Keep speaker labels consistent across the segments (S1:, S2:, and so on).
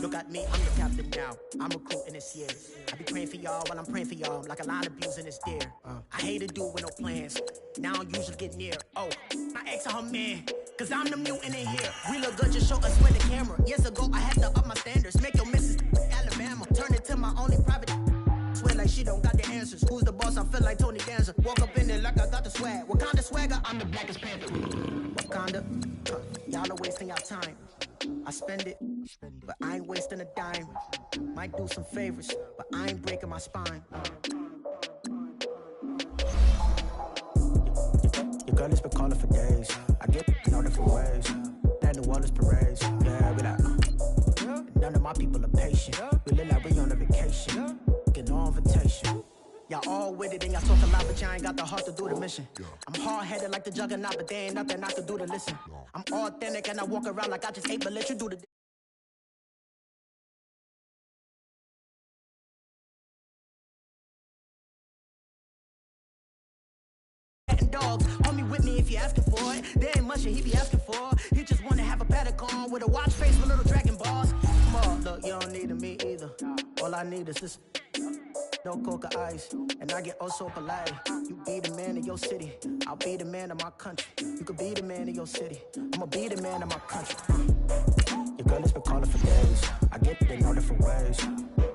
S1: Look at me, I'm the captain now. I'm recruiting this year. I be praying for y'all while I'm praying for y'all. I'm like a line abusing this deer. I hate a dude with no plans. Now I don't usually get near. Oh, my ex and her man. Cause I'm the mutant in here. We look good, just show us where the camera. Years ago, I had to up my standards. Make your missus Alabama. Turn it to my only private. Swear like she don't got the answers. Who's the boss? I feel like Tony Danza. Walk up in there like I got the swag. What kind of swagger? I'm the blackest panther. Wakanda. Y'all are wasting your time. I spend it, but I ain't wasting a dime. Might do some favors, but I ain't breaking my spine. Your girl has been calling for days. I get in all different ways. That New Orleans parades. Yeah, we like, none of my people are patient. We live like we on a vacation. Get no invitation. Y'all all with it and y'all talk a lot, but y'all ain't got the heart to do the mission. I'm hard-headed like the juggernaut, but there ain't nothing I can do to listen. I'm authentic and I walk around like I just ate, but let you do the... Dogs, homie with me if you're asking for it. There ain't much that he be asking for. He just wanna have a paddock on with a watch face with little dragon balls. Come on, look, you don't need me either. All I need is this. No coca ice, and I get oh so polite. You be the man of your city, I'll be the man of my country. You could be the man of your city, I'ma be the man of my country. Your girl has been calling for days. I get it in all different ways.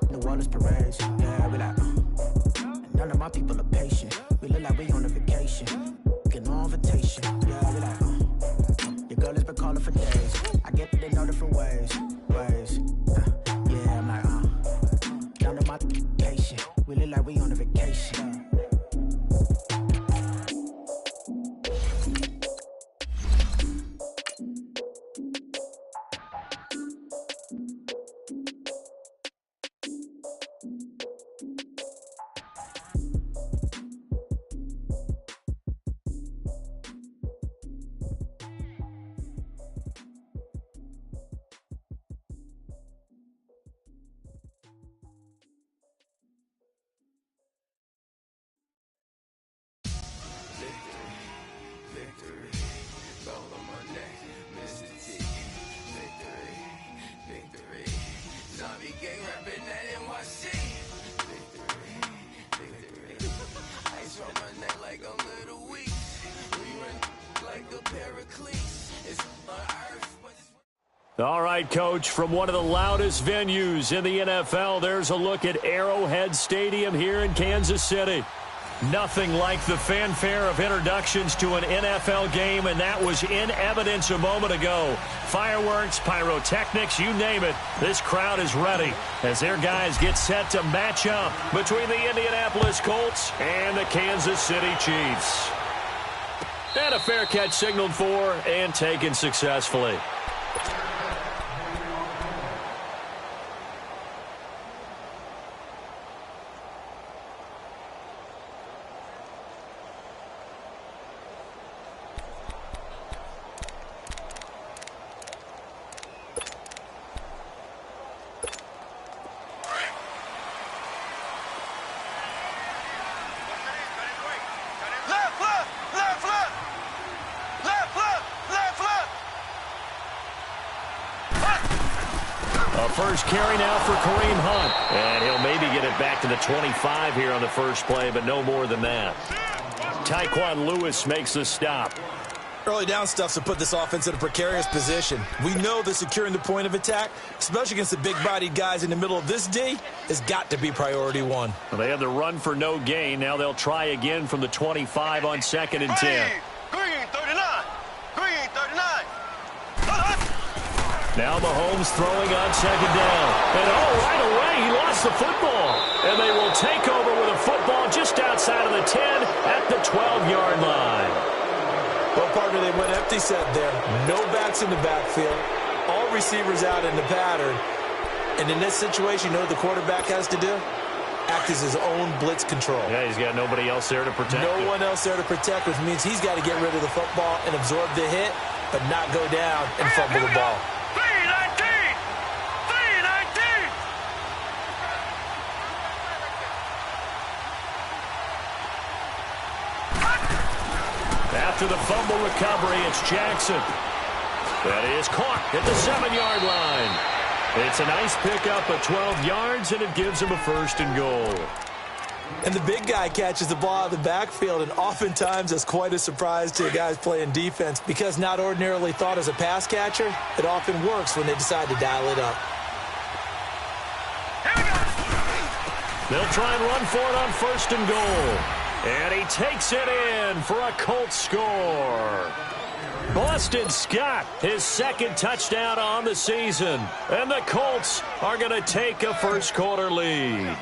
S1: New Orleans parades, yeah, we like. And none of my people are patient. We look like we on a vacation. Get no invitation, yeah, we like. Your girl has been calling for days. I get it in all different ways. Yeah, I'm like, none of my patient. We look like we on a vacation.
S2: All right, Coach, from one of the loudest venues in the NFL, there's a look at Arrowhead Stadium here in Kansas City. Nothing like the fanfare of introductions to an NFL game, and that was in evidence a moment ago. Fireworks, pyrotechnics, you name it. This crowd is ready as their guys get set to match up between the Indianapolis Colts and the Kansas City Chiefs. And a fair catch signaled for and taken successfully. First carry now for Kareem Hunt. And he'll maybe get it back to the 25 here on the first play, but no more than that. Tyquan Lewis makes the stop.
S3: Early down stuff to put this offense in a precarious position. We know that securing the point of attack, especially against the big-bodied guys in the middle of this D, has got to be priority one.
S2: Well, they had the run for no gain. Now they'll try again from the 25 on 2nd and 10.
S4: Green 39. Green 39.
S2: Now Mahomes throwing on 2nd down. And right away, he lost the football. And they will take over with a football just outside of the 10 at the 12-yard line.
S3: Well, partner, they went empty set there. No backs in the backfield. All receivers out in the pattern. And in this situation, you know what the quarterback has to do? Act as his own blitz control.
S2: Yeah, he's got nobody else there to protect
S3: him. No one else there to protect, which means he's got to get rid of the football and absorb the hit, but not go down and fumble the ball.
S2: After the fumble recovery, it's Jackson. That is caught at the 7-yard line. It's a nice pickup of 12 yards, and it gives him a 1st and goal.
S3: And the big guy catches the ball out of the backfield, and oftentimes it's quite a surprise to the guys playing defense because not ordinarily thought as a pass catcher, it often works when they decide to dial it up.
S2: They'll try and run for it on 1st and goal. And he takes it in for a Colts score. Boston Scott, his 2nd touchdown on the season. And the Colts are going to take a first-quarter lead.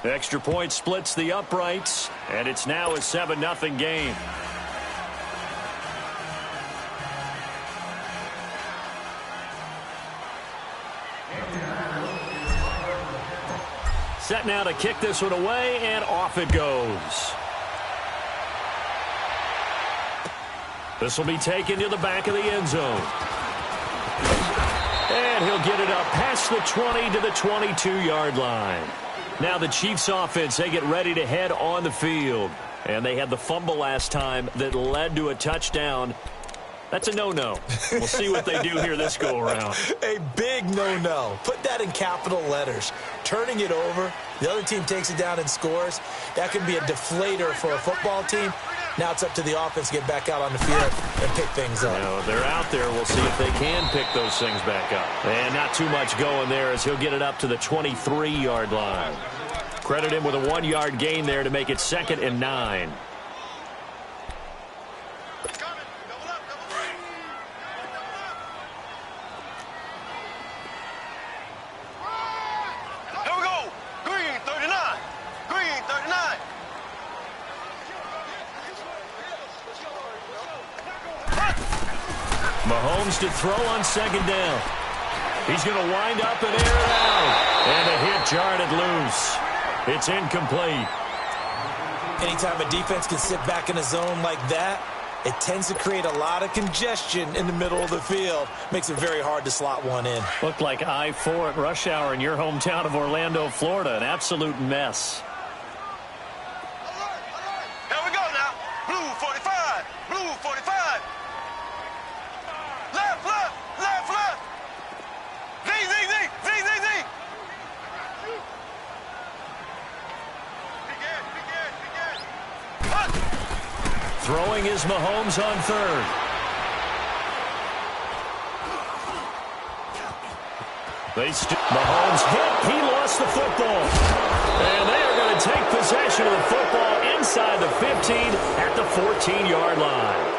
S2: Extra point splits the uprights, and it's now a 7-0 game. Set now to kick this one away, and off it goes. This will be taken to the back of the end zone. And he'll get it up past the 20 to the 22-yard line. Now the Chiefs offense, they get ready to head on the field. And they had the fumble last time that led to a touchdown. That's a no-no. We'll see what they do here this go-around.
S3: A big no-no. Put that in capital letters. Turning it over, the other team takes it down and scores. That can be a deflator for a football team. Now it's up to the offense to get back out on the field and pick things up.
S2: Now, they're out there. We'll see if they can pick those things back up. And not too much going there as he'll get it up to the 23-yard line. Credit him with a 1-yard gain there to make it 2nd and 9. Mahomes to throw on 2nd down. He's going to wind up and air it out. And a hit jarred loose. It's incomplete.
S3: Anytime a defense can sit back in a zone like that, it tends to create a lot of congestion in the middle of the field. Makes it very hard to slot one in.
S2: Looked like I-4 at rush hour in your hometown of Orlando, Florida. An absolute mess.
S4: Here we go now. Blue 45. Blue 45. Left, left, left, left. Z, Z, Z, Z, Z, Z.
S2: Throwing is Mahomes on 3rd. Mahomes hit. He lost the football. And they are going to take possession of the football inside the 15 at the 14-yard line.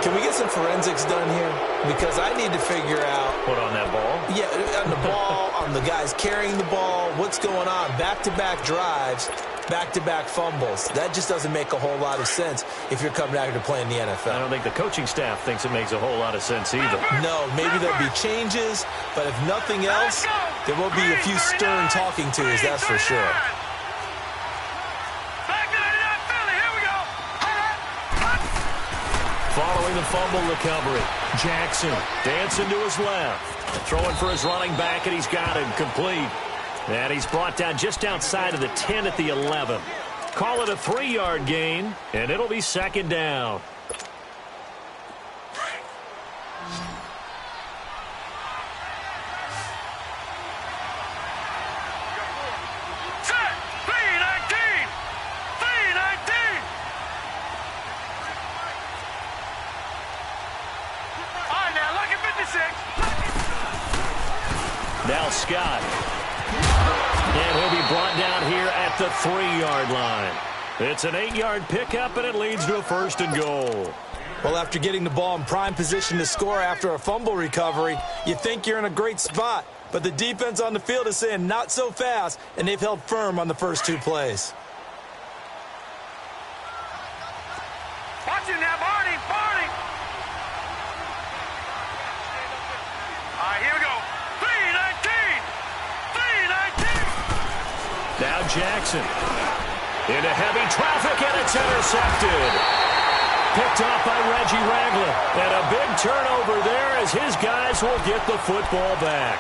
S3: Can we get some forensics done here? Because I need to figure out...
S2: What, on that ball?
S3: Yeah, on the ball, on the guys carrying the ball, what's going on? Back-to-back drives, back-to-back fumbles. That just doesn't make a whole lot of sense if you're coming out here to play in the NFL.
S2: I don't think the coaching staff thinks it makes a whole lot of sense either.
S3: No, maybe there'll be changes, but if nothing else, there will be a few stern talking tos, that's for sure.
S2: Following the fumble recovery, Jackson dancing to his left. Throwing for his running back, and he's got him complete. And he's brought down just outside of the 10 at the 11. Call it a 3-yard gain, and it'll be 2nd down. Now Scott. And he'll be brought down here at the 3-yard line. It's an 8-yard pickup, and it leads to a 1st and goal.
S3: Well, after getting the ball in prime position to score after a fumble recovery, you think you're in a great spot. But the defense on the field is saying not so fast, and they've held firm on the first 2 plays.
S4: Watch it now, Barney, Barney. All right, here we go. 3-19.
S2: Now Jackson. Into heavy traffic, and it's intercepted. Picked off by Reggie Ragland. And a big turnover there as his guys will get the football back.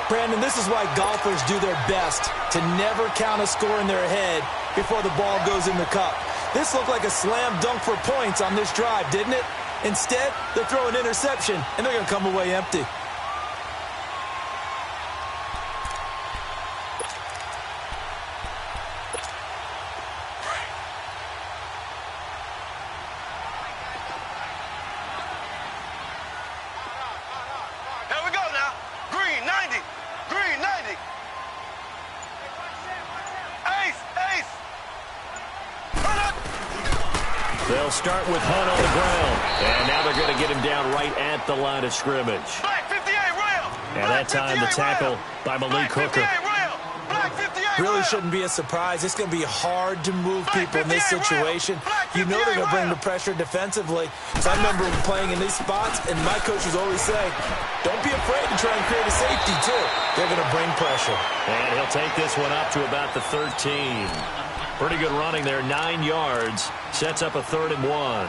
S3: Brandon, this is why golfers do their best to never count a score in their head before the ball goes in the cup. This looked like a slam dunk for points on this drive, didn't it? Instead, they'll throw an interception, and they're going to come away empty.
S2: They'll start with Hunt on the ground. And now they're going to get him down right at the line of scrimmage. And that time the tackle by Malik Hooker.
S3: Really shouldn't be a surprise. It's going to be hard to move people in this situation. You know they're going to bring the pressure defensively. So I remember playing in these spots, and my coaches always say, don't be afraid to try and create a safety, too. They're going to bring pressure.
S2: And he'll take this one up to about the 13. Pretty good running there, 9 yards. Sets up a 3rd and 1.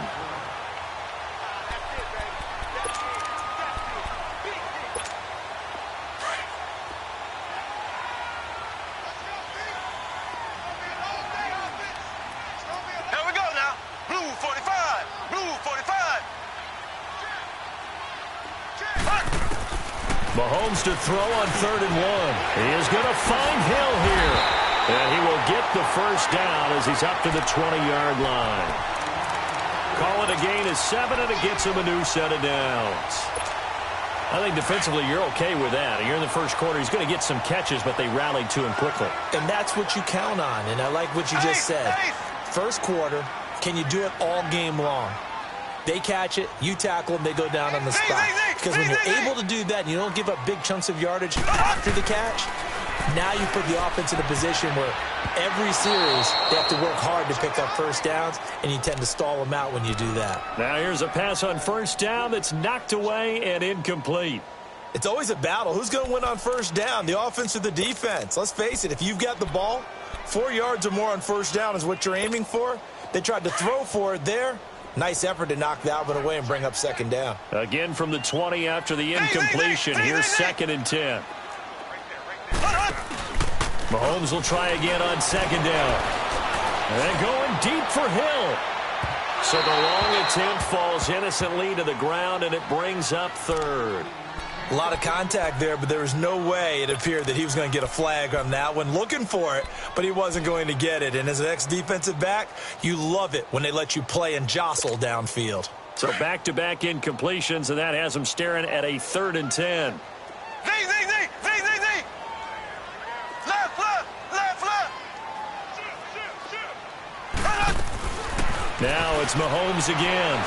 S2: Mahomes to throw on 3rd and 1. He is going to find Hill here. And he will get the first down as he's up to the 20-yard line. Call it a gain of 7, and it gets him a new set of downs. I think defensively you're okay with that. You're in the first quarter. He's going to get some catches, but they rallied to him quickly.
S3: And that's what you count on, and I like what you just said. First quarter, can you do it all game long? They catch it, you tackle them, they go down on the spot. Because when you're able to do that and you don't give up big chunks of yardage after the catch, now you put the offense in a position where every series they have to work hard to pick up first downs, and you tend to stall them out when you do that.
S2: Now here's a pass on first down that's knocked away and incomplete.
S3: It's always a battle. Who's going to win on first down, the offense or the defense? Let's face it, if you've got the ball, 4 yards or more on first down is what you're aiming for. They tried to throw for it there. Nice effort to knock that one away and bring up second down.
S2: Again from the 20 after the incompletion. Here's 2nd and 10. Mahomes will try again on 2nd down. And going deep for Hill. So the long attempt falls innocently to the ground, and it brings up 3rd.
S3: A lot of contact there, but there was no way it appeared that he was going to get a flag on that one. Looking for it, but he wasn't going to get it. And as an ex-defensive back, you love it when they let you play and jostle downfield.
S2: So back-to-back incompletions, and that has him staring at a 3rd and 10. Now it's Mahomes again.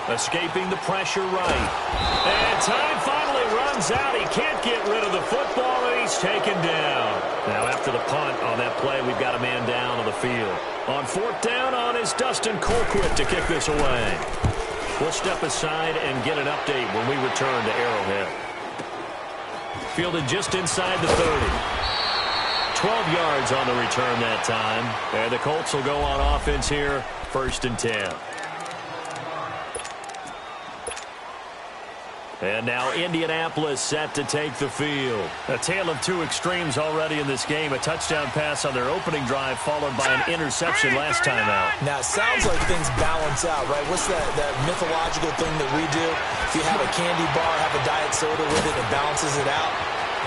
S2: Escaping the pressure right. And time finally runs out. He can't get rid of the football, and he's taken down. Now after the punt on that play, we've got a man down on the field. On 4th down on is Dustin Colquitt to kick this away. We'll step aside and get an update when we return to Arrowhead. Fielded just inside the 30. 12 yards on the return that time. And the Colts will go on offense here, 1st and 10. And now Indianapolis set to take the field. A tale of two extremes already in this game. A touchdown pass on their opening drive followed by an interception last time out.
S3: Now, it sounds like things balance out, right? What's that mythological thing that we do? If you have a candy bar, have a diet soda with it, it balances it out.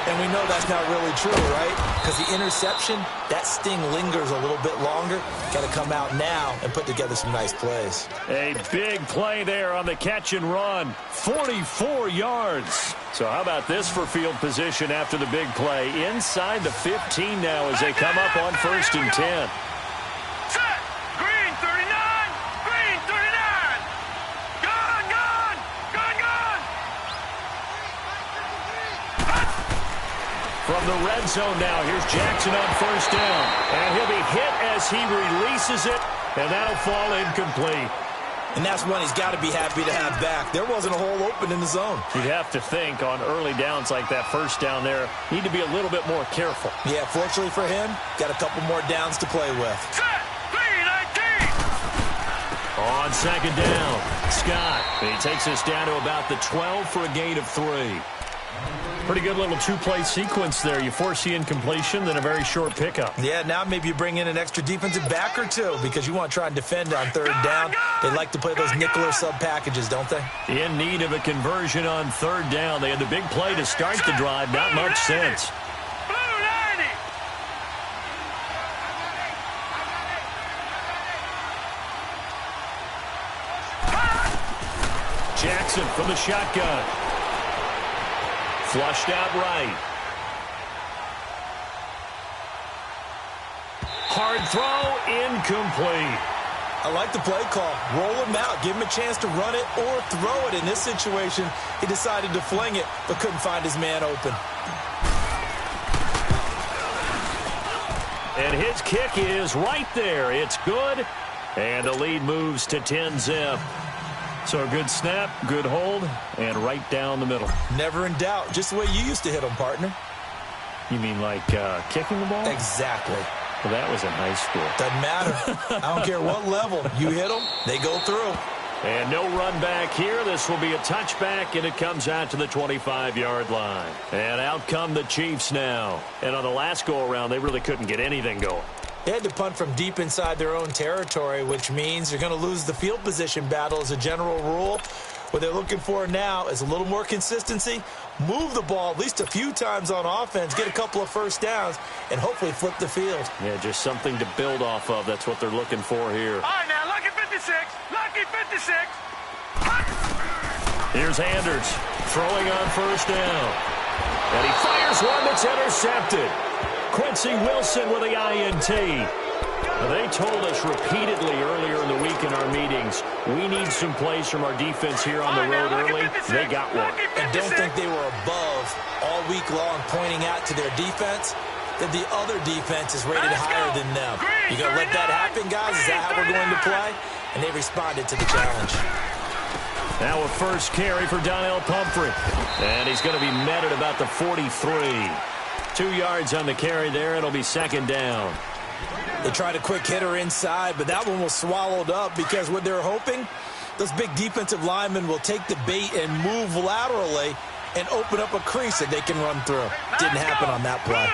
S3: And we know that's not really true, right? Because the interception, that sting lingers a little bit longer. Got to come out now and put together some nice plays.
S2: A big play there on the catch and run. 44 yards. So how about this for field position after the big play? Inside the 15 now as they come up on 1st and 10. From the red zone now, here's Jackson on 1st down. And he'll be hit as he releases it, and that'll fall incomplete.
S3: And that's one he's got to be happy to have back. There wasn't a hole open in the zone.
S2: You'd have to think on early downs like that 1st down there, need to be a little bit more careful.
S3: Yeah, fortunately for him, got a couple more downs to play with.
S2: On 2nd down, Scott. He takes us down to about the 12 for a gain of 3. Pretty good little two-play sequence there. You force the incompletion, then a very short pickup.
S3: Yeah, now maybe you bring in an extra defensive back or two because you want to try and defend on third down. They like to play those nickel or sub packages, don't they?
S2: In need of a conversion on third down. They had the big play to start the drive. Not much sense. Jackson from the shotgun. Flushed out right. Hard throw, incomplete.
S3: I like the play call. Roll him out. Give him a chance to run it or throw it. In this situation, he decided to fling it, but couldn't find his man open.
S2: And his kick is right there. It's good. And the lead moves to 10-zip. So a good snap, good hold, and right down the middle.
S3: Never in doubt. Just the way you used to hit them, partner.
S2: You mean like kicking the ball?
S3: Exactly.
S2: Well, that was in high school.
S3: Doesn't matter. I don't care what level. You hit them, they go through.
S2: And no run back here. This will be a touchback, and it comes out to the 25-yard line. And out come the Chiefs now. And on the last go-around, they really couldn't get anything going.
S3: They had to punt from deep inside their own territory, which means you're going to lose the field position battle as a general rule. What they're looking for now is a little more consistency, move the ball at least a few times on offense, get a couple of first downs, and hopefully flip the field.
S2: Yeah, just something to build off of. That's what they're looking for here.
S4: All right, now, lucky 56. Lucky 56.
S2: Here's Anders throwing on first down. And he fires one that's intercepted. Quincy Wilson with the INT. Now, they told us repeatedly earlier in the week in our meetings, we need some plays from our defense here on the road early. They got one.
S3: And don't think they were above all week long pointing out to their defense that the other defense is rated higher than them. You going to let that happen, guys? Is that how we're going to play? And they responded to the challenge.
S2: Now a first carry for Donnell Pumphrey. And he's going to be met at about the 43. 2 yards on the carry there. It'll be second down.
S3: They tried a quick hitter inside, but that one was swallowed up because what they're hoping, those big defensive linemen will take the bait and move laterally and open up a crease that they can run through. Didn't happen on that play.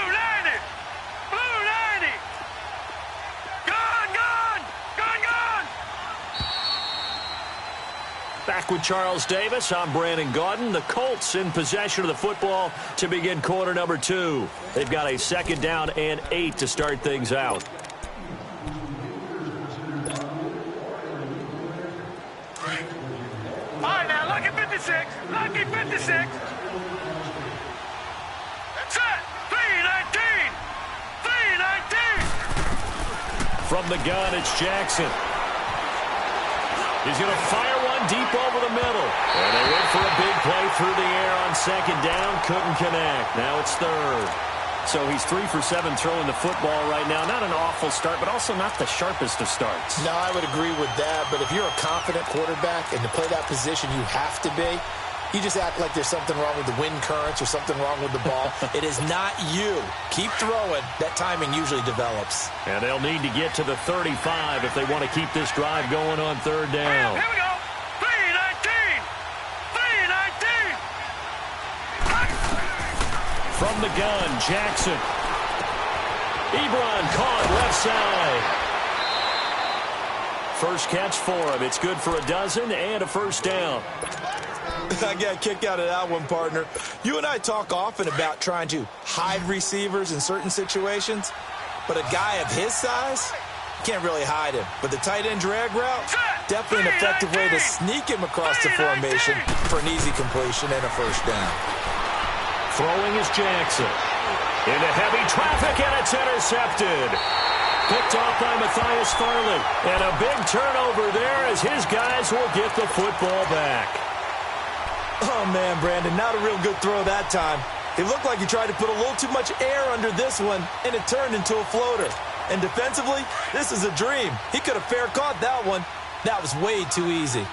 S2: Back with Charles Davis, I'm Brandon Gaudin. The Colts in possession of the football to begin quarter number 2. They've got a second down and 8 to start things out.
S4: All right, now, lucky 56. Lucky 56. That's it. 319. 319.
S2: From the gun, it's Jackson. He's going to fire one deep over the middle. And they went for a big play through the air on second down. Couldn't connect. Now it's third. So he's 3 for 7 throwing the football right now. Not an awful start, but also not the sharpest of starts.
S5: No, I would agree with that. But if you're a confident quarterback and to play that position, you have to be. You just act like there's something wrong with the wind currents or something wrong with the ball.
S3: It is not you. Keep throwing. That timing usually develops.
S2: And they'll need to get to the 35 if they want to keep this drive going on third down.
S4: Here we go. 319. 319.
S2: From the gun, Jackson. Ebron caught left side. First catch for him. It's good for a dozen and a first down.
S3: I got a kick out of that one, partner. You and I talk often about trying to hide receivers in certain situations, but a guy of his size, can't really hide him. But the tight end drag route, definitely an effective way to sneak him across the formation for an easy completion and a first down.
S2: Throwing is Jackson. Into heavy traffic, and it's intercepted. Picked off by Matthias Farley. And a big turnover there as his guys will get the football back.
S3: Oh, man, Brandon, not a real good throw that time. It looked like he tried to put a little too much air under this one, and it turned into a floater. And defensively, this is a dream. He could have fair caught that one. That was way too easy.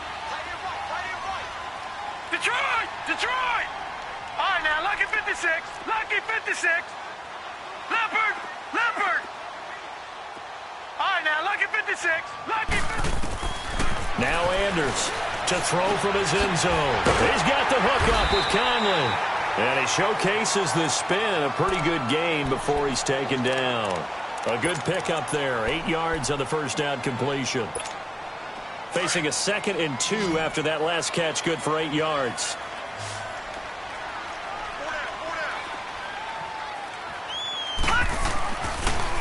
S4: Detroit! Detroit! All right, now, lucky 56. Lucky 56. Leopard! Leopard! All right, now, lucky 56. Lucky 56.
S2: Now Anders to throw from his end zone. He's got the hook up with Conley. And he showcases the spin, a pretty good gain before he's taken down. A good pickup there, 8 yards on the first down completion. Facing a 2nd and 2 after that last catch, good for 8 yards.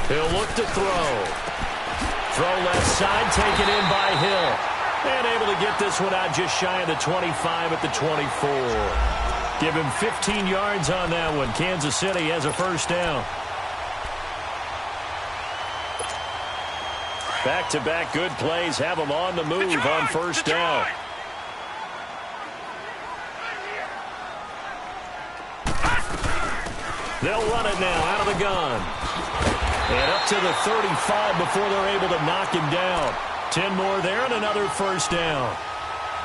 S2: He'll look to throw. Throw left side, taken in by Hill. And able to get this one out just shy of the 25 at the 24. Give him 15 yards on that one. Kansas City has a first down. Back-to-back good plays have them on the move on first down. They'll run it now out of the gun. And up to the 35 before they're able to knock him down. 10 more there and another first down.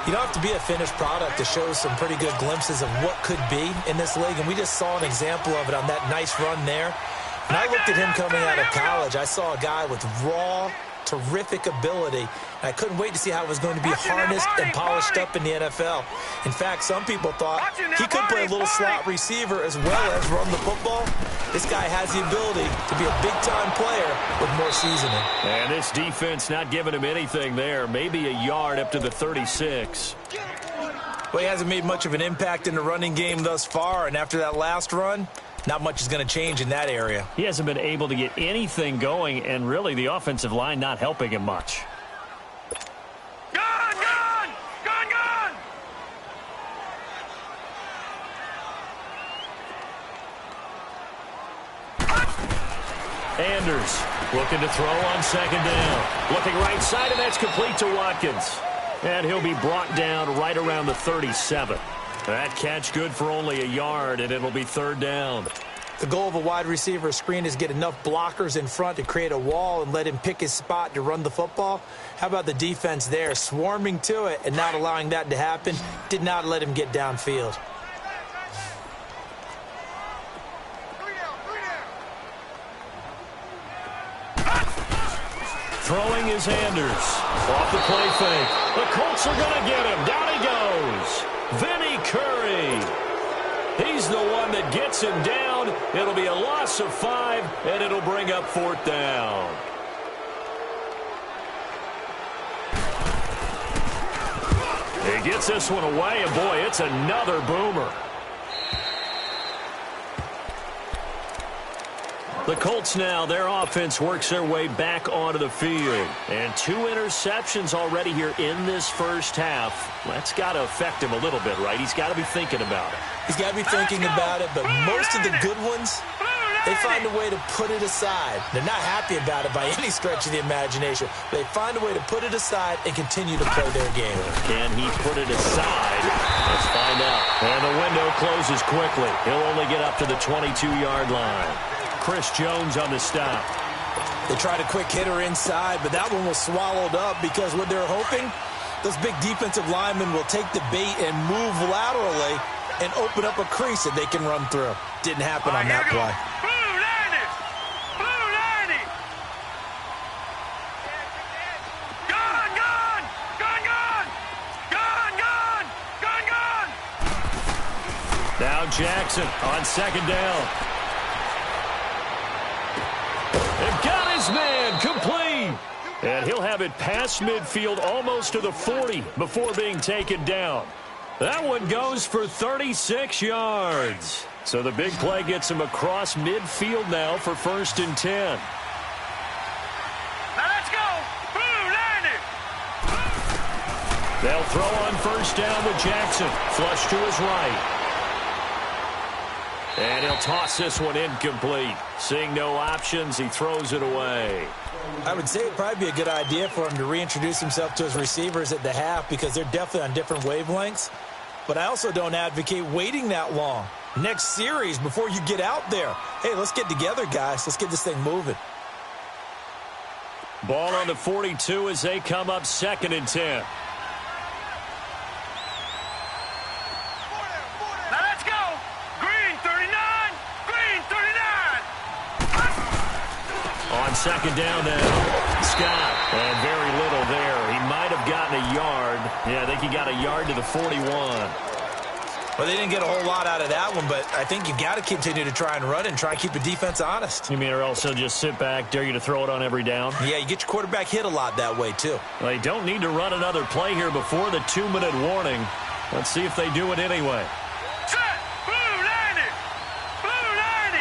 S3: You don't have to be a finished product to show some pretty good glimpses of what could be in this league, and we just saw an example of it on that nice run there. When I looked at him coming out of college, I saw a guy with raw, terrific ability, and I couldn't wait to see how it was going to be harnessed and polished up in the NFL. In fact, some people thought he could play a little slot receiver as well as run the football. This guy has the ability to be a big-time player with more seasoning.
S2: And this defense not giving him anything there. Maybe a yard up to the 36.
S3: Well, he hasn't made much of an impact in the running game thus far, and after that last run, not much is going to change in that area.
S2: He hasn't been able to get anything going, and really the offensive line not helping him much.
S4: Gun! Gun! Gun! Gun!
S2: Anders looking to throw on second down. Looking right side, and that's complete to Watkins. And he'll be brought down right around the 37. That catch good for only a yard, and it'll be third down.
S3: The goal of a wide receiver screen is get enough blockers in front to create a wall and let him pick his spot to run the football. How about the defense there, swarming to it and not allowing that to happen? Did not let him get downfield.
S2: Throwing is Anders. Off the play fake. The Colts are going to get him. Down he goes. Vinny Curry. He's the one that gets him down. It'll be a loss of 5, and it'll bring up fourth down. He gets this one away, and boy, it's another boomer. The Colts now, their offense works their way back onto the field. And 2 interceptions already here in this first half. That's got to affect him a little bit, right? He's got to be thinking about it.
S3: He's got to be thinking about it, but most of the good ones, they find a way to put it aside. They're not happy about it by any stretch of the imagination. They find a way to put it aside and continue to play their game.
S2: Can he put it aside? Let's find out. And the window closes quickly. He'll only get up to the 22-yard line. Chris Jones on the stop.
S3: They tried a quick hitter inside, but that one was swallowed up because what they're hoping, those big defensive linemen will take the bait and move laterally and open up a crease that they can run through. Didn't happen on that play.
S4: Blue 90! Blue 90! Gun! Gun! Gun! Gun! Gun! Gun! Gun!
S2: Now Jackson on second down. They've got his man complete. And he'll have it past midfield almost to the 40 before being taken down. That one goes for 36 yards. So the big play gets him across midfield now for 1st and 10.
S4: Now let's go! Blue 90!
S2: They'll throw on first down with Jackson. Flush to his right. And he'll toss this one incomplete. Seeing no options, he throws it away.
S3: I would say it'd probably be a good idea for him to reintroduce himself to his receivers at the half because they're definitely on different wavelengths. But I also don't advocate waiting that long. Next series before you get out there. Hey, let's get together, guys. Let's get this thing moving.
S2: Ball on the 42 as they come up 2nd and 10. On second down now, Scott, and very little there. He might have gotten a yard. Yeah, I think he got a yard to the 41.
S3: Well, they didn't get a whole lot out of that one, but I think you've got to continue to try and run and try and keep the defense honest.
S2: You mean or else they'll just sit back, dare you to throw it on every down?
S3: Yeah, you get your quarterback hit a lot that way, too.
S2: They don't need to run another play here before the 2-minute warning. Let's see if they do it anyway.
S4: Set! Blue 90! Blue 90!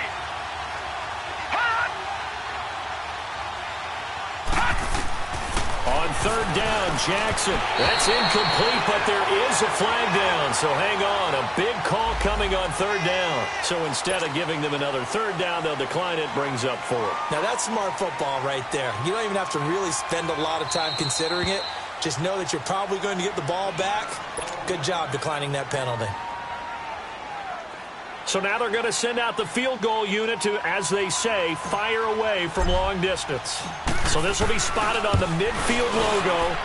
S4: Hot!
S2: On third down, Jackson. That's incomplete, but there is a flag down. So hang on. A big call coming on third down. So instead of giving them another third down, they'll decline it. Brings up 4.
S3: Now, that's smart football right there. You don't even have to really spend a lot of time considering it. Just know that you're probably going to get the ball back. Good job declining that penalty.
S2: So now they're going to send out the field goal unit to, as they say, fire away from long distance. So this will be spotted on the midfield logo.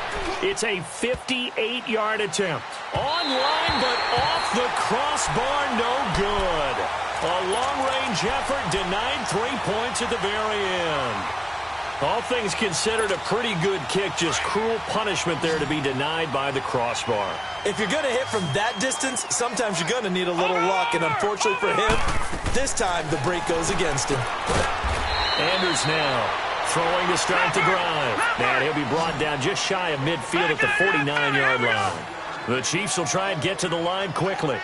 S2: It's a 58-yard attempt. Online, but off the crossbar, no good. A long-range effort denied 3 points at the very end. All things considered, a pretty good kick, just cruel punishment there to be denied by the crossbar.
S3: If you're going to hit from that distance, sometimes you're going to need a little luck, and unfortunately for him, this time the break goes against him.
S2: Anders now throwing to start the drive. And he'll be brought down just shy of midfield at the 49-yard line. The Chiefs will try and get to the line quickly.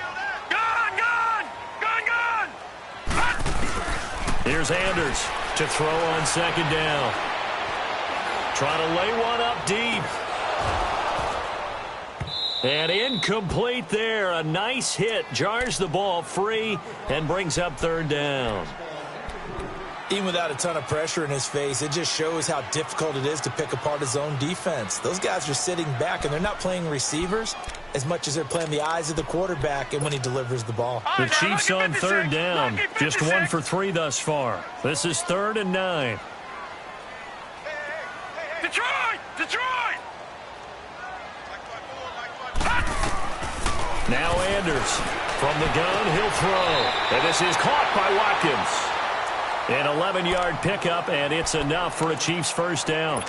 S4: Gone! Gone! Gone! Gone!
S2: Here's Anders to throw on second down. Trying to lay one up deep. And incomplete there. A nice hit. Jars the ball free and brings up third down.
S3: Even without a ton of pressure in his face, it just shows how difficult it is to pick apart his own defense. Those guys are sitting back, and they're not playing receivers as much as they're playing the eyes of the quarterback and when he delivers the ball.
S2: The Chiefs on third down. Just 1 for 3 thus far. This is 3rd and 9.
S4: Detroit! Detroit!
S2: Now Anders from the gun. He'll throw. And this is caught by Watkins. An 11-yard pickup, and it's enough for a Chiefs first down.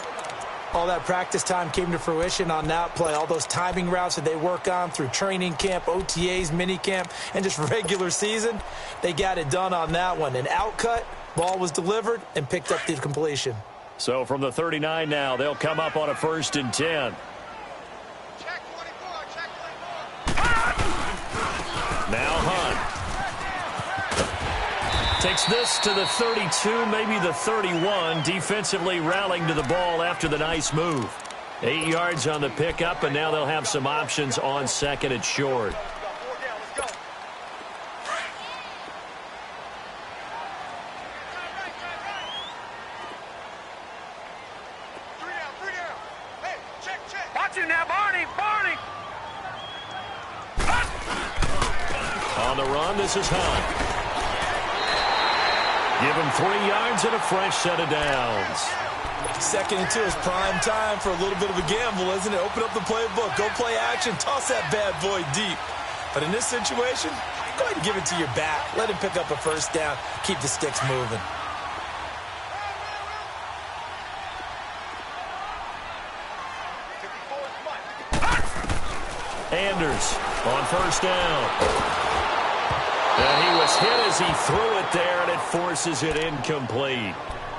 S3: All that practice time came to fruition on that play. All those timing routes that they work on through training camp, OTAs, minicamp, and just regular season, they got it done on that one. An outcut, ball was delivered, and picked up the completion.
S2: So from the 39 now, they'll come up on a 1st and 10.
S4: Check 24, check 24.
S2: Now Hunt takes this to the 32, maybe the 31, defensively rallying to the ball after the nice move. 8 yards on the pickup, and now they'll have some options on second and short.
S4: Watch him now, Barney! Barney!
S2: On the run, this is Hunt. Give him 3 yards and a fresh set of downs.
S3: 2nd and 2 is prime time for a little bit of a gamble, isn't it? Open up the playbook, go play action, toss that bad boy deep. But in this situation, go ahead and give it to your back. Let him pick up a first down, keep the sticks moving.
S2: Anders on first down. And he was hit as he threw it there, and it forces it incomplete.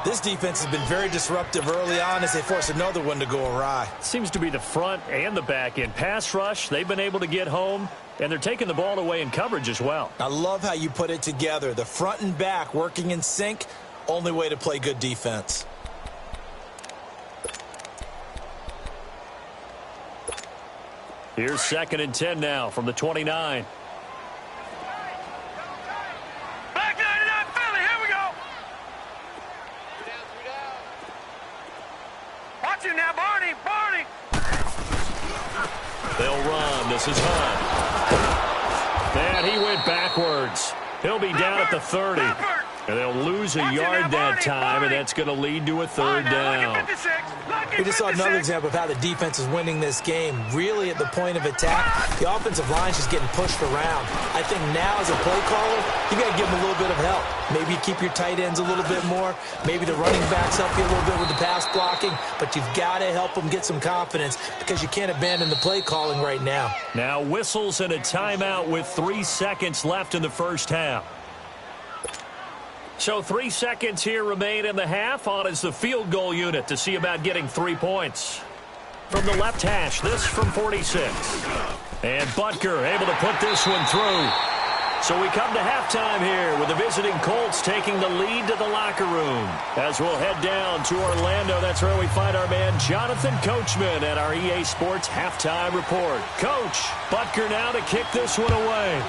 S3: This defense has been very disruptive early on as they force another one to go awry.
S2: Seems to be the front and the back end. Pass rush, they've been able to get home, and they're taking the ball away in coverage as well.
S3: I love how you put it together. The front and back working in sync, only way to play good defense.
S2: Here's 2nd and 10 now from the 29.
S4: Back 99 Philly, here we go! Watch him now, Barney! Barney!
S2: They'll run. This is Hunt. And he went backwards. He'll be down at the 30. And they'll lose a yard that time, and that's going to lead to a third down.
S3: We just saw another example of how the defense is winning this game. Really at the point of attack, the offensive line is just getting pushed around. I think now as a play caller, you got to give them a little bit of help. Maybe you keep your tight ends a little bit more. Maybe the running backs help you a little bit with the pass blocking. But you've got to help them get some confidence because you can't abandon the play calling right now.
S2: Now whistles and a timeout with 3 seconds left in the first half. So 3 seconds here remain in the half. On is the field goal unit to see about getting 3 points. From the left hash, this from 46. And Butker able to put this one through. So we come to halftime here with the visiting Colts taking the lead to the locker room. As we'll head down to Orlando, that's where we find our man Jonathan Coachman at our EA Sports Halftime Report. Coach, Butker now to kick this one away.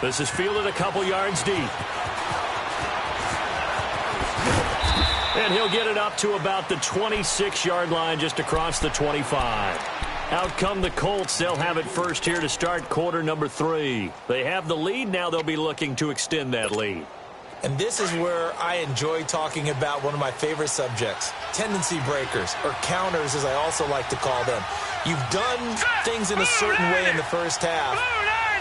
S2: This is fielded a couple yards deep. And he'll get it up to about the 26-yard line just across the 25. Out come the Colts. They'll have it first here to start quarter number 3. They have the lead. Now they'll be looking to extend that lead.
S3: And this is where I enjoy talking about one of my favorite subjects, tendency breakers, or counters as I also like to call them. You've done things in a certain way in the first half,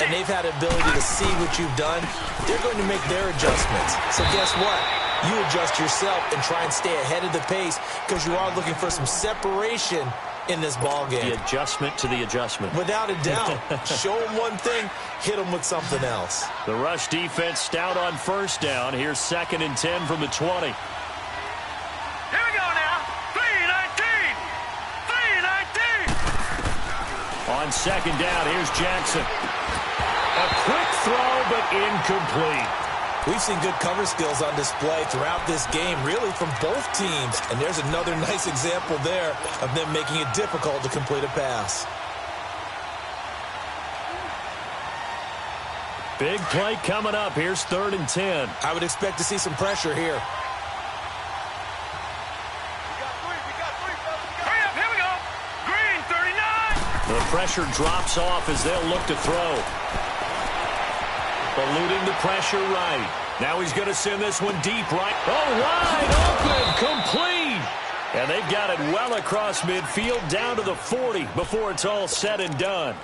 S3: and they've had the ability to see what you've done. They're going to make their adjustments. So guess what? You adjust yourself and try and stay ahead of the pace because you are looking for some separation in this ball game.
S2: The adjustment to the adjustment.
S3: Without a doubt. Show them one thing, hit them with something else.
S2: The rush defense stout on first down. Here's 2nd and 10 from the 20.
S4: Here we go now. 3-19. 3-19.
S2: On 2nd down, here's Jackson. A quick throw, but incomplete.
S3: We've seen good cover skills on display throughout this game, really from both teams. And there's another nice example there of them making it difficult to complete a pass.
S2: Big play coming up. Here's 3rd and 10.
S3: I would expect to see some pressure here.
S4: Hurry up, here we go. Green, 39.
S2: The pressure drops off as they'll look to throw. Eluding the pressure right. Now he's going to send this one deep right. Oh, wide open, complete. And they've got it well across midfield down to the 40 before it's all said and done.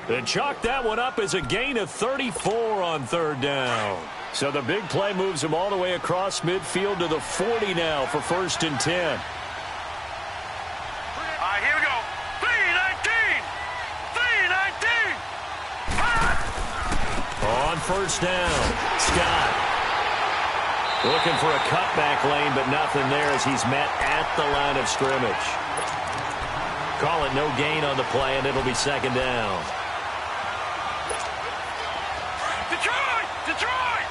S2: They chalk that one up as a gain of 34 on 3rd down. So the big play moves him all the way across midfield to the 40 now for 1st and 10.
S4: All right, here we go. 3-19. 3-19.
S2: On 1st down, Scott looking for a cutback lane, but nothing there as he's met at the line of scrimmage. Call it no gain on the play, and it'll be 2nd down.
S4: Detroit! Detroit!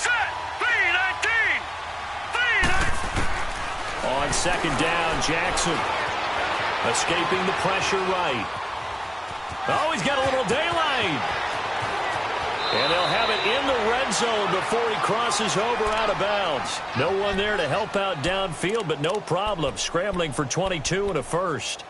S4: Set! 3-19. 3-19.
S2: On 2nd down, Jackson escaping the pressure right. Oh, he's got a little daylight. And they'll have it in the red zone before he crosses over out of bounds. No one there to help out downfield, but no problem. Scrambling for 22 and a first.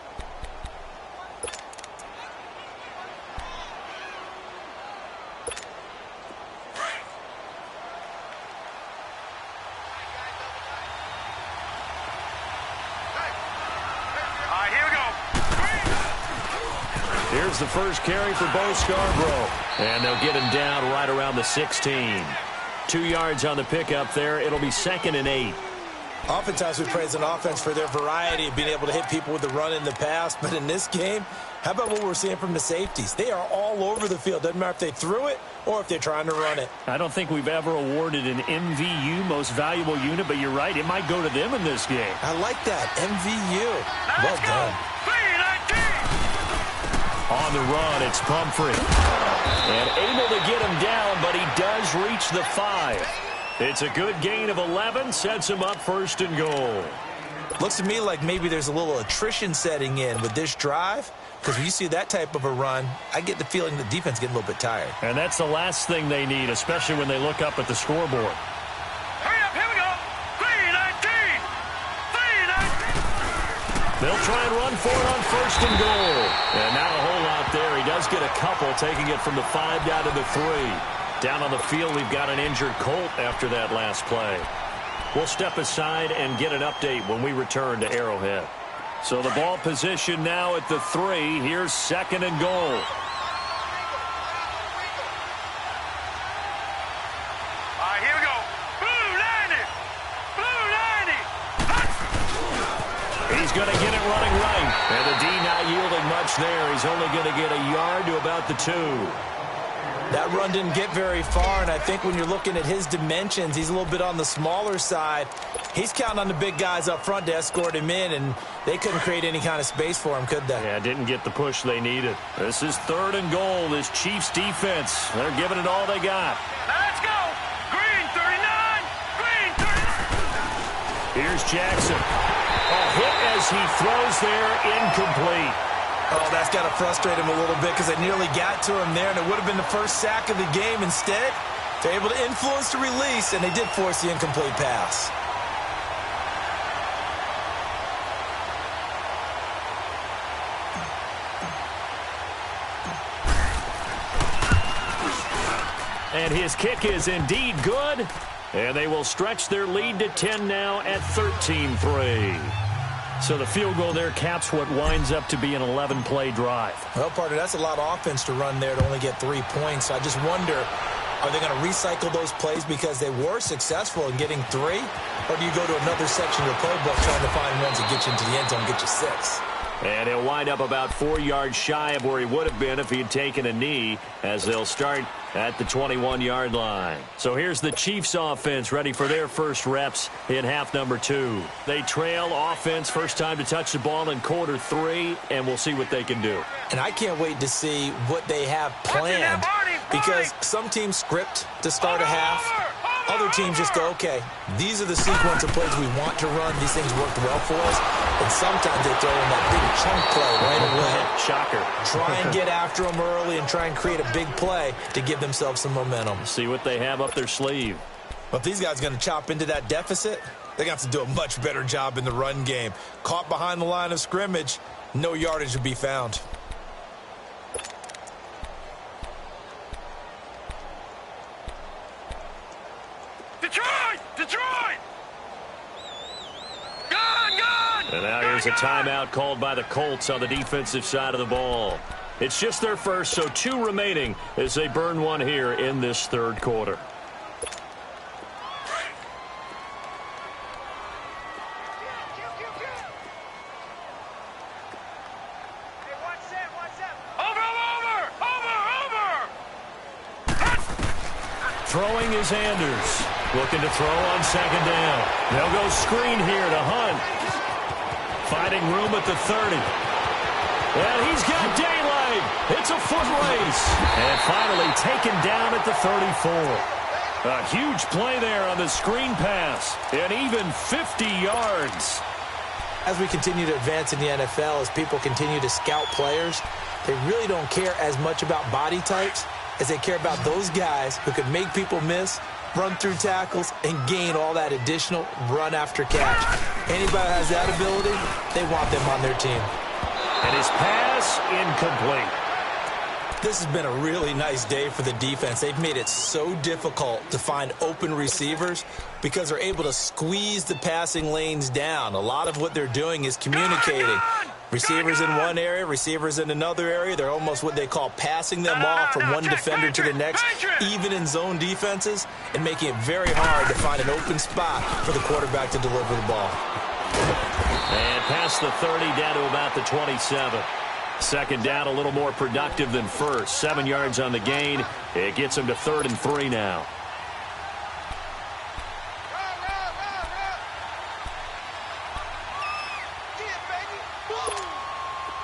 S2: Here's the first carry for Bo Scarborough. And they'll get him down right around the 16. 2 yards on the pickup there. It'll be 2nd and 8.
S3: Oftentimes we praise an offense for their variety of being able to hit people with the run in the pass. But in this game, how about what we're seeing from the safeties? They are all over the field. Doesn't matter if they threw it or if they're trying to run it.
S2: I don't think we've ever awarded an MVU, most valuable unit, but you're right. It might go to them in this game.
S3: I like that. MVU. Well done.
S2: On the run, it's Pumphrey. And able to get him down, but he does reach the 5. It's a good gain of 11, sets him up 1st and goal.
S3: Looks to me like maybe there's a little attrition setting in with this drive, because when you see that type of a run, I get the feeling the defense getting a little bit tired.
S2: And that's the last thing they need, especially when they look up at the scoreboard.
S4: Hurry up, here we go. 3-19. 3-19.
S2: They'll try and run for it on 1st and goal. And not a whole lot there. He does get a couple, taking it from the 5 down to the 3. Down on the field, we've got an injured Colt after that last play. We'll step aside and get an update when we return to Arrowhead. So the ball position now at the 3. Here's 2nd and goal. He's going to get it running right. And the D not yielding much there. He's only going to get a yard to about the 2.
S3: That run didn't get very far, and I think when you're looking at his dimensions, he's a little bit on the smaller side. He's counting on the big guys up front to escort him in, and they couldn't create any kind of space for him, could they?
S2: Yeah, didn't get the push they needed. This is 3rd and goal. This Chiefs defense, they're giving it all they got.
S4: Let's go! Green 39! Green 39!
S2: Here's Jackson. A hit as he throws there, incomplete.
S3: Oh, that's got to frustrate him a little bit because they nearly got to him there, and it would have been the first sack of the game. Instead, they're able to influence the release, and they did force the incomplete pass.
S2: And his kick is indeed good. And they will stretch their lead to 10 now at 13-3. So the field goal there caps what winds up to be an 11-play drive.
S3: Well, partner, that's a lot of offense to run there to only get 3 points. I just wonder, are they going to recycle those plays because they were successful in getting 3? Or do you go to another section of the playbook trying to find ones that get you into the end zone and get you 6?
S2: And he'll wind up about 4 yards shy of where he would have been if he had taken a knee, as they'll start at the 21-yard line. So here's the Chiefs offense ready for their first reps in half number 2. They trail offense, first time to touch the ball in quarter 3, and we'll see what they can do.
S3: And I can't wait to see what they have planned, because some teams script to start a half. Other teams just go, okay, these are the sequence of plays we want to run. These things worked well for us. And sometimes they throw in that big chunk play right away.
S2: Shocker.
S3: Try and get after them early and try and create a big play to give themselves some momentum.
S2: See what they have up their sleeve.
S3: But if these guys are going to chop into that deficit, they're going to have to do a much better job in the run game. Caught behind the line of scrimmage, no yardage would be found.
S4: Detroit! Detroit! Gone!
S2: And now here's a timeout called by the Colts on the defensive side of the ball. It's just their first, so 2 remaining as they burn one here in this 3rd quarter. Throwing is Anders. Looking to throw on 2nd down. They'll go screen here to Hunt. Finding room at the 30. And he's got daylight. It's a foot race. And finally taken down at the 34. A huge play there on the screen pass. And even 50 yards.
S3: As we continue to advance in the NFL, as people continue to scout players, they really don't care as much about body types as they care about those guys who can make people miss, run through tackles, and gain all that additional run after catch. Anybody that has that ability, they want them on their team.
S2: And his pass incomplete.
S3: This has been a really nice day for the defense. They've made it so difficult to find open receivers because they're able to squeeze the passing lanes down. A lot of what they're doing is communicating. Receivers in one area, receivers in another area. They're almost what they call passing them off from one defender to the next, even in zone defenses, and making it very hard to find an open spot for the quarterback to deliver the ball.
S2: And past the 30 down to about the 27. 2nd down, a little more productive than first. 7 yards on the gain. It gets them to 3rd and 3 now.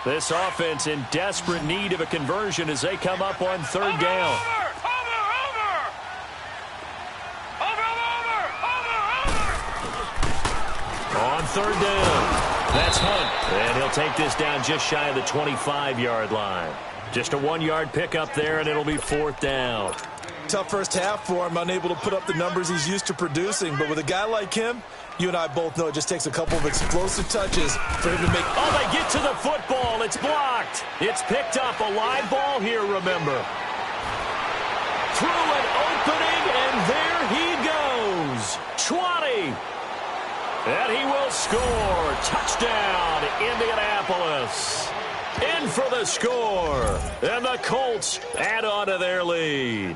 S2: This offense in desperate need of a conversion as they come up on 3rd down. On 3rd down. That's Hunt. And he'll take this down just shy of the 25-yard line. Just a 1-yard pickup there, and it'll be 4th down.
S3: tough first half for him, unable to put up the numbers he's used to producing. But with a guy like him, you and I both know it just takes a couple of explosive touches for him to make...
S2: Oh, they get to the football. It's blocked. It's picked up. A live ball here, remember. Through an opening, and there he goes. 20. And he will score. Touchdown, Indianapolis. In for the score. And the Colts add on to their lead.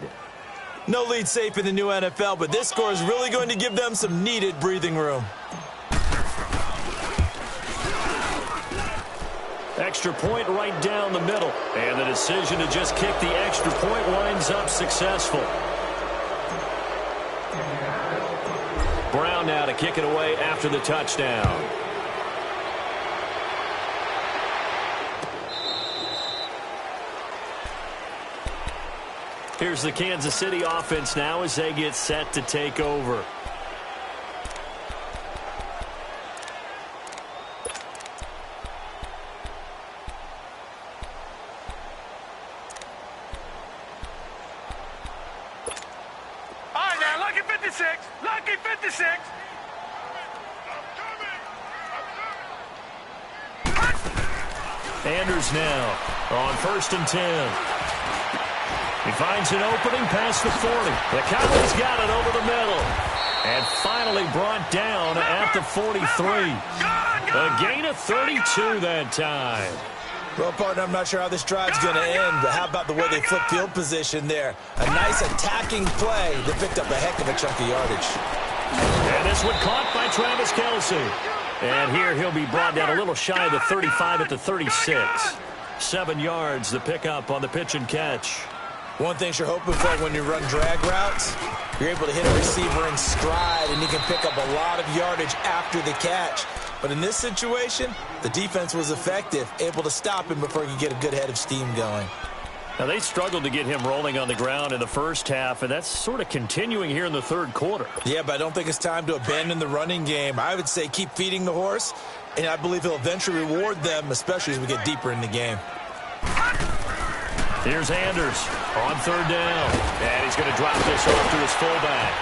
S3: No lead safe in the new NFL, but this score is really going to give them some needed breathing room.
S2: Extra point right down the middle. And the decision to just kick the extra point winds up successful. Brown now to kick it away after the touchdown. Here's the Kansas City offense now as they get set to take over.
S4: All right, now, lucky 56. Lucky 56.
S2: Anders now on 1st and 10. He finds an opening past the 40. The Cowboys got it over the middle. And finally brought down at the 43. A gain of 32 that time.
S3: Well, partner, I'm not sure how this drive's going to end, but how about the way they flip field position there? A nice attacking play that picked up a heck of a chunk of yardage.
S2: And this one caught by Travis Kelce. And here he'll be brought down a little shy of the 35 at the 36. 7 yards, the pickup on the pitch and catch.
S3: One thing you're hoping for when you run drag routes, you're able to hit a receiver in stride, and he can pick up a lot of yardage after the catch. But in this situation, the defense was effective, able to stop him before he could get a good head of steam going.
S2: Now, they struggled to get him rolling on the ground in the first half, and that's sort of continuing here in the third quarter.
S3: Yeah, but I don't think it's time to abandon the running game. I would say keep feeding the horse, and I believe he'll eventually reward them, especially as we get deeper in the game.
S2: Here's Anders on 3rd down. And he's going to drop this off to his fullback.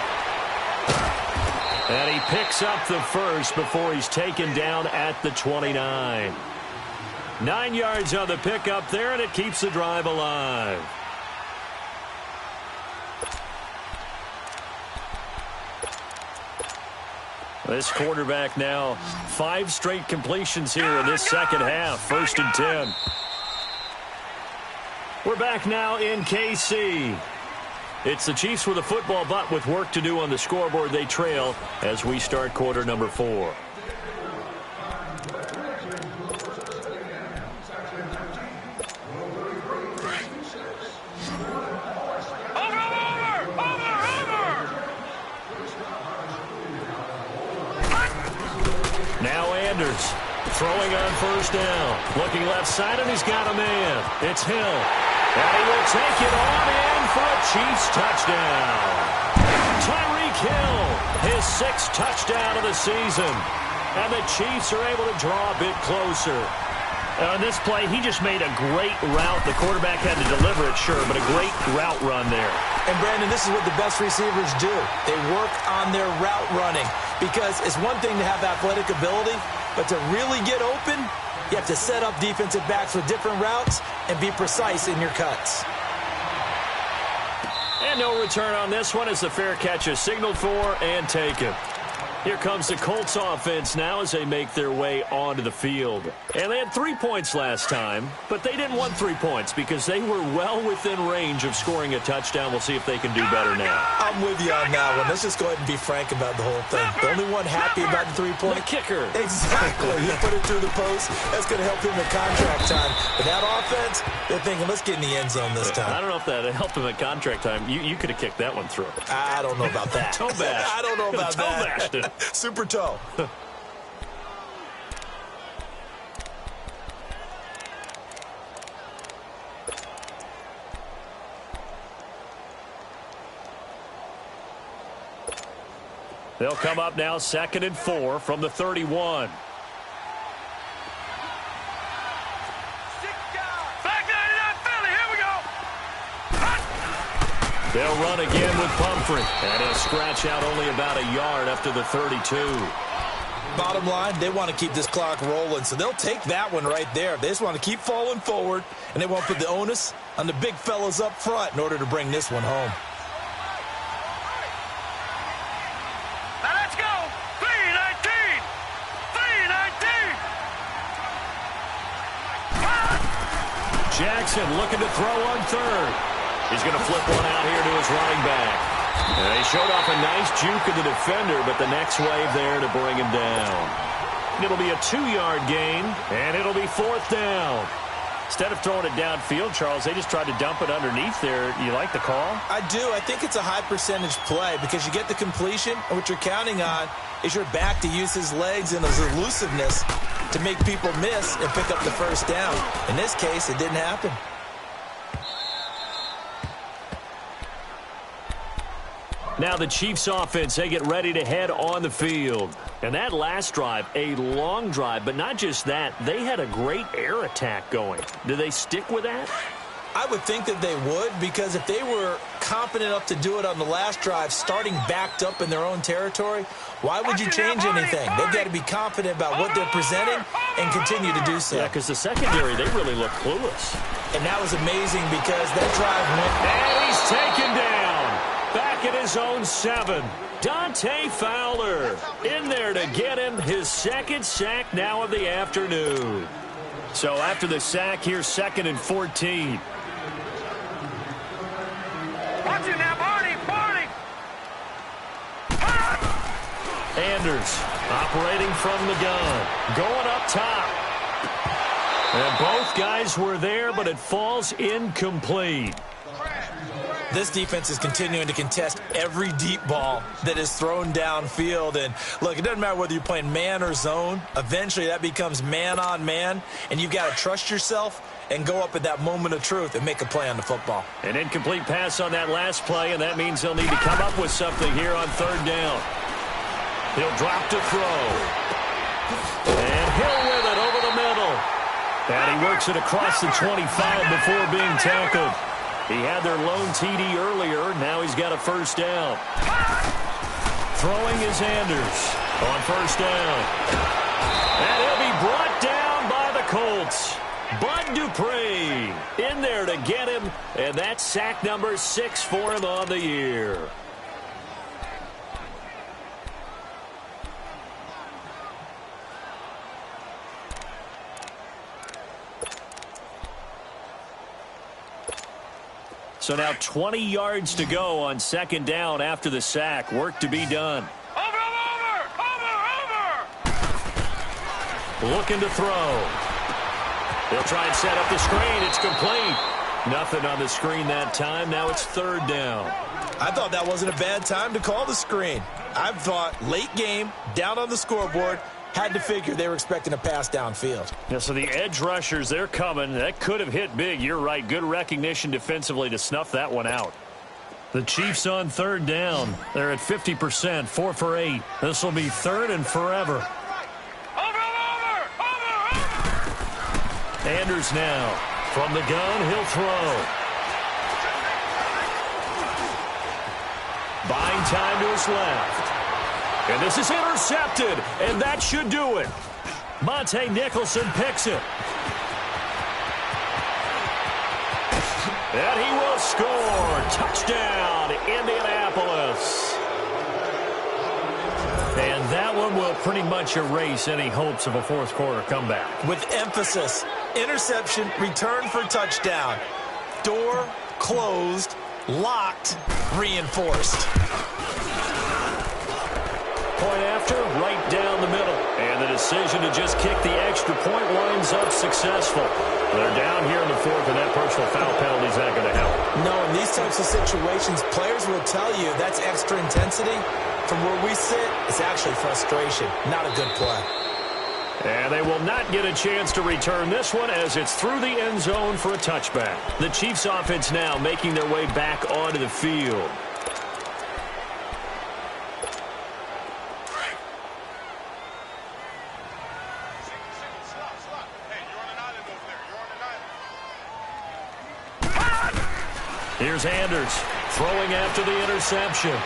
S2: And he picks up the first before he's taken down at the 29. 9 yards on the pickup there, and it keeps the drive alive. This quarterback now 5 straight completions here in this second half. 1st and 10. We're back now in KC. It's the Chiefs with a football, but with work to do on the scoreboard. They trail as we start quarter number 4. Now Anders throwing on 1st down. Looking left side, and he's got a man. It's Hill. And he will take it on in for a Chiefs touchdown. Tyreek Hill, his 6th touchdown of the season. And the Chiefs are able to draw a bit closer.
S6: On this play, he just made a great route. The quarterback had to deliver it, sure, but a great route run there.
S3: And, Brandon, this is what the best receivers do. They work on their route running, because it's one thing to have athletic ability, but to really get open, you have to set up defensive backs with different routes and be precise in your cuts.
S2: And no return on this one as the fair catch is signaled for and taken. Here comes the Colts offense now as they make their way onto the field. And they had 3 points last time, but they didn't want 3 points because they were well within range of scoring a touchdown. We'll see if they can do better now.
S3: I'm with you on that one. Let's just go ahead and be frank about the whole thing. The only one happy about the 3-point.
S2: The kicker.
S3: Exactly. You put it through the post. That's going to help him at contract time. But that offense, they're thinking, let's get in the end zone this time.
S2: I don't know if that helped him at contract time. You could have kicked that one through.
S3: I don't know about that.
S2: Toe bash.
S3: I don't know about
S2: Toe
S3: that.
S2: bashed it.
S3: Super toe.
S2: They'll come up now 2nd and 4 from the 31.
S4: Back 99 Philly, here we go.
S2: They'll run again with Pumphrey. And he'll scratch out only about a yard up to the 32.
S3: Bottom line, they want to keep this clock rolling, so they'll take that one right there. They just want to keep falling forward, and they won't put the onus on the big fellas up front in order to bring this one home.
S4: Now let's go. 3-19. 3-19.
S2: Jackson looking to throw on third. He's going to flip one out here to his running back. And they showed off a nice juke of the defender, but the next wave there to bring him down. It'll be a 2-yard gain, and it'll be 4th down. Instead of throwing it downfield, Charles, they just tried to dump it underneath there. You like the call?
S3: I do. I think it's a high-percentage play because you get the completion, and what you're counting on is your back to use his legs and his elusiveness to make people miss and pick up the first down. In this case, it didn't happen.
S2: Now the Chiefs offense, they get ready to head on the field. And that last drive, a long drive, but not just that, they had a great air attack going. Do they stick with that?
S3: I would think that they would, because if they were confident enough to do it on the last drive, starting backed up in their own territory, why would you change anything? They've got to be confident about what they're presenting and continue to do so.
S2: Yeah, because the secondary, they really look clueless.
S3: And that was amazing because that drive went...
S2: And he's taken down. Back at his own 7. Dante Fowler in there to get him his second sack now of the afternoon. So after the sack, here's 2nd and 14.
S4: Watch it now, Barney.
S2: Anders operating from the gun. Going up top. And both guys were there, but it falls incomplete.
S3: This defense is continuing to contest every deep ball that is thrown downfield. And, look, it doesn't matter whether you're playing man or zone. Eventually, that becomes man-on-man, and you've got to trust yourself and go up at that moment of truth and make a play on the football.
S2: An incomplete pass on that last play, and that means they'll need to come up with something here on 3rd down. He'll drop to throw. And Hill with it over the middle. And he works it across the 25 before being tackled. He had their lone TD earlier. Now he's got a first down. Throwing is Anders on first down. And he'll be brought down by the Colts. Bud Dupree in there to get him. And that's sack number 6 for him on the year. So now 20 yards to go on 2nd down after the sack. Work to be done.
S4: Over.
S2: Looking to throw. They'll try and set up the screen. It's complete. Nothing on the screen that time. Now it's 3rd down.
S3: I thought that wasn't a bad time to call the screen. I thought late game, down on the scoreboard, had to figure they were expecting a pass downfield.
S2: Yeah, so the edge rushers, they're coming. That could have hit big. You're right. Good recognition defensively to snuff that one out. The Chiefs on 3rd down. They're at 50%, 4 for 8. This will be 3rd and forever.
S4: Over.
S2: Anders now. From the gun, he'll throw. Buying time to his left. And this is intercepted, and that should do it. Monte Nicholson picks it. And he will score. Touchdown, Indianapolis. And that one will pretty much erase any hopes of a 4th quarter comeback.
S3: With emphasis, interception, return for touchdown. Door closed, locked, reinforced.
S2: Point after, right down the middle. And the decision to just kick the extra point winds up successful. They're down here in the 4th, and that personal foul penalty is not going to help.
S3: No, in these types of situations, players will tell you that's extra intensity. From where we sit, it's actually frustration, not a good play.
S2: And they will not get a chance to return this one as it's through the end zone for a touchback. The Chiefs offense now making their way back onto the field. Here's Anders throwing after the interception.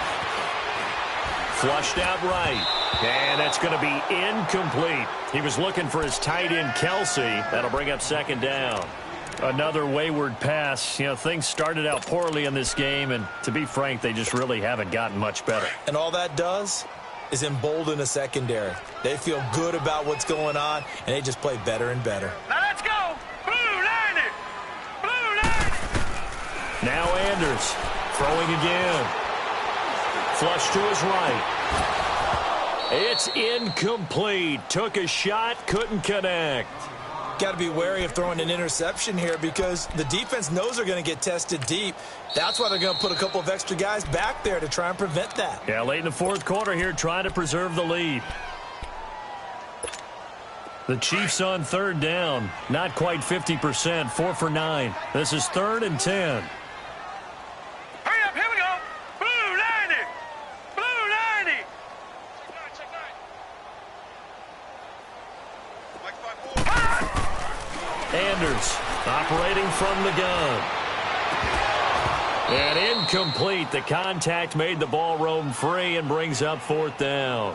S2: Flushed out right. And that's going to be incomplete. He was looking for his tight end, Kelsey. That'll bring up second down. Another wayward pass. You know, things started out poorly in this game, and to be frank, they just really haven't gotten much better.
S3: And all that does is embolden a secondary. They feel good about what's going on, and they just play better and better.
S4: Now let's go! Blue 90! Blue 90!
S2: Now Anders throwing again. Flush to his right. It's incomplete. Took a shot, couldn't connect.
S3: Got to be wary of throwing an interception here because the defense knows they're going to get tested deep. That's why they're going to put a couple of extra guys back there to try and prevent that.
S2: Yeah, late in the fourth quarter here trying to preserve the lead. The Chiefs on third down. Not quite 50%, 4 for 9. This is 3rd and 10.
S4: Hurry up, here we go! Blue 90! Blue 90!
S2: Anders operating from the gun. And incomplete. The contact made the ball roam free and brings up 4th down.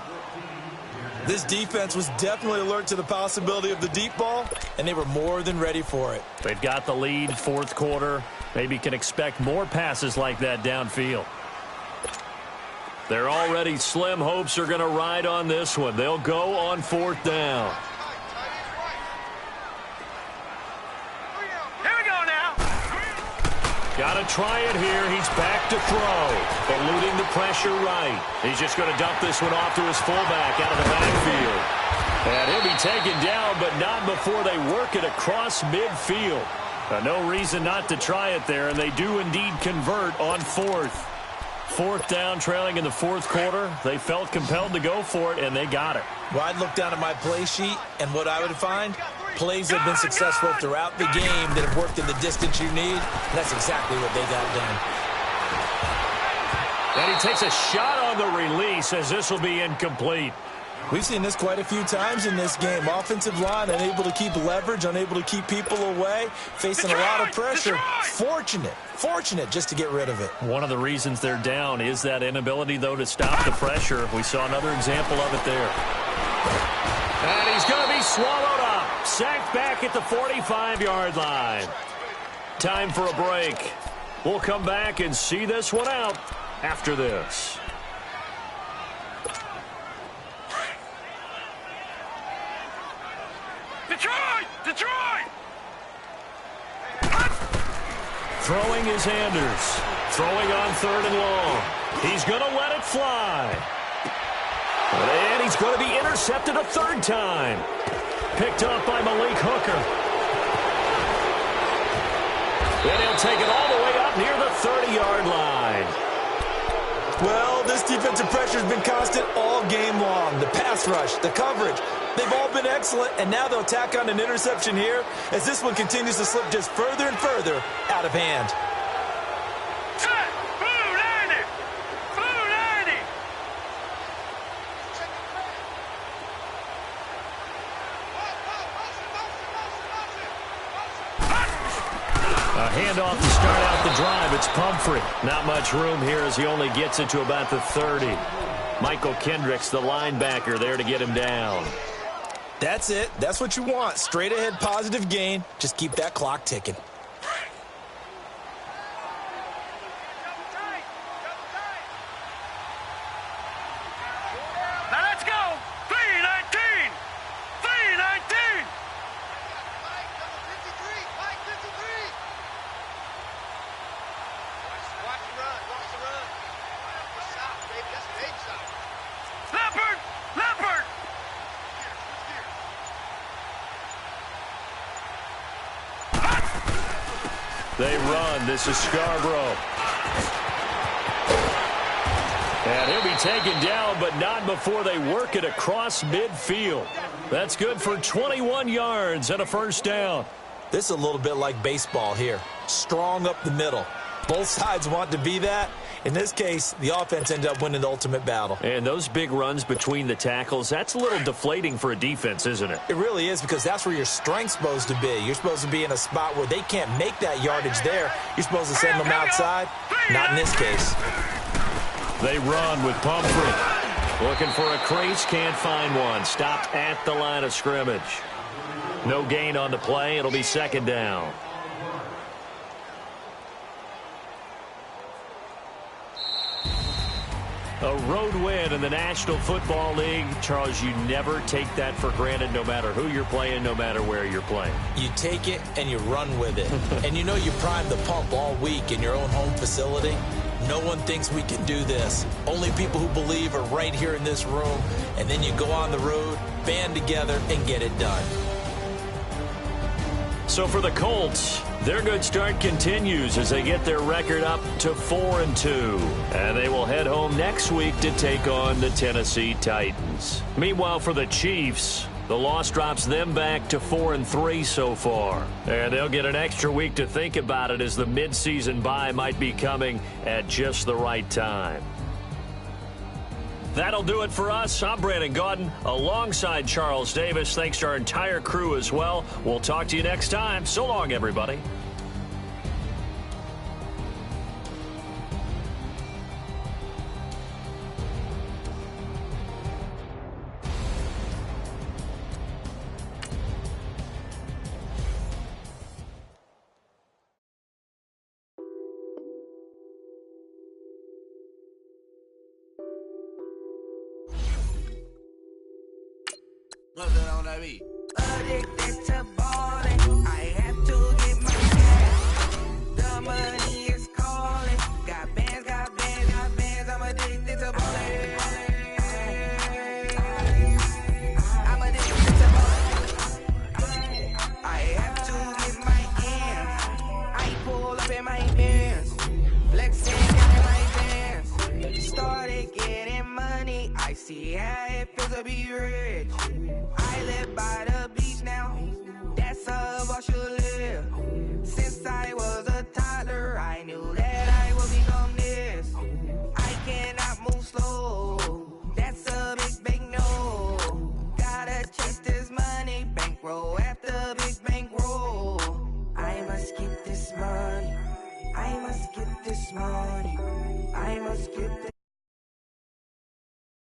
S3: This defense was definitely alert to the possibility of the deep ball, and they were more than ready for it.
S2: They've got the lead, fourth quarter. Maybe can expect more passes like that downfield. Their already slim hopes are going to ride on this one. They'll go on 4th down. Got to try it here. He's back to throw. Eluding the pressure right. He's just going to dump this one off to his fullback out of the backfield. And he'll be taken down, but not before they work it across midfield. No reason not to try it there, and they do indeed convert on 4th. 4th down, trailing in the fourth quarter. They felt compelled to go for it, and they got it.
S3: Well, I'd look down at my play sheet, and what I would find, plays that have been successful throughout the game that have worked in the distance you need. That's exactly what they got done.
S2: And he takes a shot on the release as this will be incomplete.
S3: We've seen this quite a few times in this game. Offensive line unable to keep leverage, unable to keep people away, facing a lot of pressure. Fortunate just to get rid of it.
S2: One of the reasons they're down is that inability, though, to stop the pressure. We saw another example of it there. And he's going to be swallowed up. Sacked back at the 45-yard line. Time for a break. We'll come back and see this one out after this.
S4: Detroit!
S2: Throwing is Anders. Throwing on 3rd and long. He's going to let it fly. And he's going to be intercepted a 3rd time. Picked up by Malik Hooker. And he'll take it all the way up near the 30-yard line.
S3: Well, this defensive pressure has been constant all game long. The pass rush, the coverage, they've all been excellent, and now they'll tack on an interception here as this one continues to slip just further and further out of hand.
S4: Set! Blue 90! Blue 90!
S2: A handoff to start out the drive. It's Pumphrey. Not much room here as he only gets it to about the 30. Michael Kendricks, the linebacker, there to get him down.
S3: That's it. That's what you want. Straight ahead positive gain. Just keep that clock ticking.
S4: Now let's go! 319! 319! Leopard!
S2: They run. This is Scarborough. And he'll be taken down, but not before they work it across midfield. That's good for 21 yards and a 1st down.
S3: This is a little bit like baseball here. Strong up the middle. Both sides want to be that, In this case, the offense ended up winning the ultimate battle.
S2: And those big runs between the tackles, that's a little deflating for a defense, isn't it?
S3: It really is, because that's where your strength's supposed to be. You're supposed to be in a spot where they can't make that yardage there. You're supposed to send them outside. Not in this case.
S2: They run with Pumphrey. Looking for a crease, can't find one. Stopped at the line of scrimmage. No gain on the play. It'll be second down. A road win in the National Football League. Charles, you never take that for granted, no matter who you're playing, no matter where you're playing.
S3: You take it and you run with it. And you know you primed the pump all week in your own home facility. No one thinks we can do this. Only people who believe are right here in this room. And then you go on the road, band together, and get it done.
S2: So for the Colts, their good start continues as they get their record up to 4-2. And they will head home next week to take on the Tennessee Titans. Meanwhile, for the Chiefs, the loss drops them back to 4-3 so far. And they'll get an extra week to think about it, as the midseason bye might be coming at just the right time. That'll do it for us. I'm Brandon Gaudin alongside Charles Davis. Thanks to our entire crew as well. We'll talk to you next time. So long, everybody.
S1: Addicted to balling, I have to get my cash. The money is calling. Got bands, I'm addicted to balling. I'm addicted to balling. I have to get my hands. I pull up in my pants, flexing in my pants. Started getting money, I see how it feels to be rich. I live by the beach now, that's how I should live. Since I was a toddler, I knew that I would become this. I cannot move slow, that's a big no. Gotta chase this money, bankroll